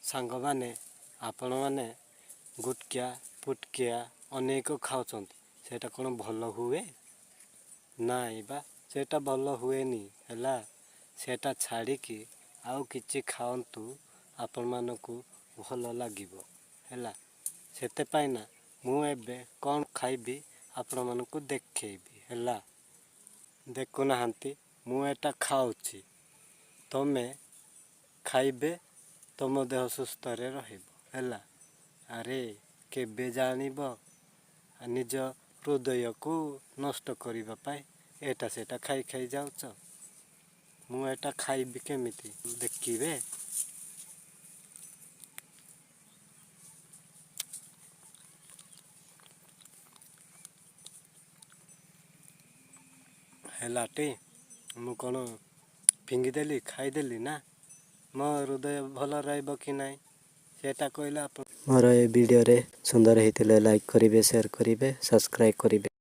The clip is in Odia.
ସାଙ୍ଗମାନେ ଆପଣମାନେ ଗୁଟକିଆ ପୁଟକିଆ ଅନେକ ଖାଉଛନ୍ତି, ସେଇଟା କ'ଣ ଭଲ ହୁଏ? ନାଇଁ ବା, ସେଇଟା ଭଲ ହୁଏନି ହେଲା। ସେଇଟା ଛାଡ଼ିକି ଆଉ କିଛି ଖାଆନ୍ତୁ, ଆପଣମାନଙ୍କୁ ଭଲ ଲାଗିବ ହେଲା। ସେଥିପାଇଁ ନା ମୁଁ ଏବେ କ'ଣ ଖାଇବି ଆପଣମାନଙ୍କୁ ଦେଖେଇବି ହେଲା। ଦେଖୁନାହାନ୍ତି, ମୁଁ ଏଟା ଖାଉଛି, ତମେ ଖାଇବେ, ତମ ଦେହ ସୁସ୍ଥରେ ରହିବ ହେଲା। ଆରେ କେବେ ଜାଣିବ, ନିଜ ହୃଦୟକୁ ନଷ୍ଟ କରିବା ପାଇଁ ଏଟା ସେଟା ଖାଇ ଖାଇ ଯାଉଛ। ମୁଁ ଏଟା ଖାଇବି କେମିତି ଦେଖିବେ। ହେଲାଟି, ମୁଁ କ'ଣ ଫିଙ୍ଗିଦେଲି, ଖାଇଦେଲି ନା? ମୋ ହୃଦୟ ଭଲ ରହିବ କି ନାହିଁ ସେଇଟା କହିଲେ ଆପଣ। ମୋର ଏ ଭିଡ଼ିଓରେ ସୁନ୍ଦର ହେଇଥିଲେ ଲାଇକ୍ କରିବେ, ସେୟାର କରିବେ, ସବସ୍କ୍ରାଇବ୍ କରିବେ।